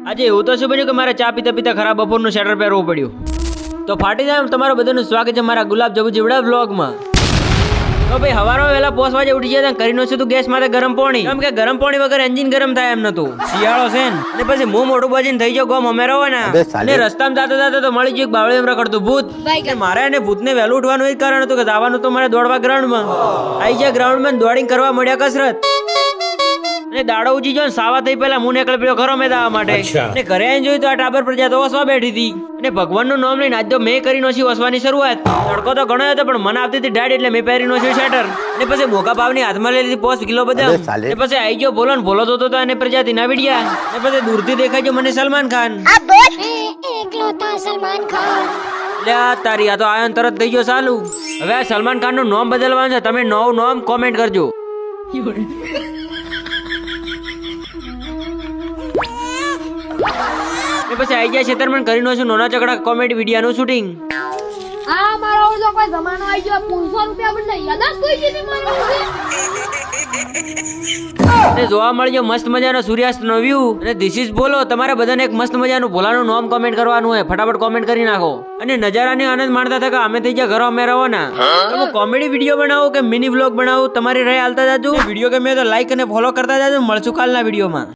આજે એવું તો શું બન્યું કે મારે ચા પીતા પીતા ખરાબ બપોરનું શેટર પહેરવું પડ્યું. તો ફાટી જાય તમારું બધાનું સ્વાગત છે મારા ગુલાબ જબુ જીવડા વ્લોગમાં. તો ભાઈ હવારમાં વહેલા 5 વાગે ઉઠી ગયા કરીને છું તું ગેસ માટે ગરમ પાણી, કેમ કે ગરમ પાણી વગર એન્જિન ગરમ થાય એમ નતું. શિયાળો છે ને અને પછી મોં મોટું બાજીને થઈ ગયો ગોમ અમે રહો ને અને રસ્તામાં જાતા જાતા તો મળી ગયું બાવળી રખડતું ભૂત. મારે એને ભૂતને વહેલું ઉઠવાનું એ જ કારણ હતું કે જવાનું તો મારે દોડવા ગ્રાઉન્ડમાં. આવી ગયા ગ્રાઉન્ડમાં દોડીને કરવા મળ્યા કસરત અને દાડો ઉજી જો સાવા થઈ પેલા હું નીકળી પડ્યો ઘરો મેં દાવા માટે. અને ઘરે આવીને જોયું તો આ ટાબર પર તો ઓસવા બેઠી હતી અને ભગવાનનું નામ લઈને આજ તો મેં કરી નોછી ઓસવાની શરૂઆત. તડકો તો ઘણો હતો પણ મને આવતી હતી ડાડ એટલે મેં પહેરી નોચ્યું શેટર અને પછી મોકા ભાવની હાથમાં લઈ લીધી 5 કિલો બદામ અને પછી આવી ગયો બોલો ને ભોલો તો અને પ્રજાતિ ના વિડિયા અને પછી દૂરથી દેખાય છે મને સલમાન ખાન. તારી આ તો આયન તરત થઈ ગયો ચાલુ. હવે આ સલમાન ખાન નું નામ બદલવાનું છે, તમે નવું નામ કોમેન્ટ કરજો. પછી આવી જાય છેતરમણ કરીને છું નોના ચકડા કોમેડી વિડિયાનું શૂટિંગ. આ મારો ઓળો કોઈ જમાનો આવી ગયો 500 રૂપિયા પણ નહીં યાદ કોઈ જીતી મારો છે જોવા મળ્યો મસ્ત મજાનો સૂર્યાસ્ત નો વ્યૂ અને ધીસ ઇઝ બોલો. તમારે બધાને એક મસ્ત મજાનું ભોલાનું નામ કોમેન્ટ કરવાનું હોય, ફટાફટ કોમેન્ટ કરી નાખો અને નજારાને આનંદ માણતા હતા કે અમે થઈ ગયા ઘરો અમે રહો ના. તમે કોમેડી વિડીયો બનાવો કે મિની વ્લોગ બનાવો તમારી રાય હાલતા જાજો. વિડીયો ગમે તો લાઈક અને ફોલો કરતા જાજો. મળશું કાલના વિડીયોમાં.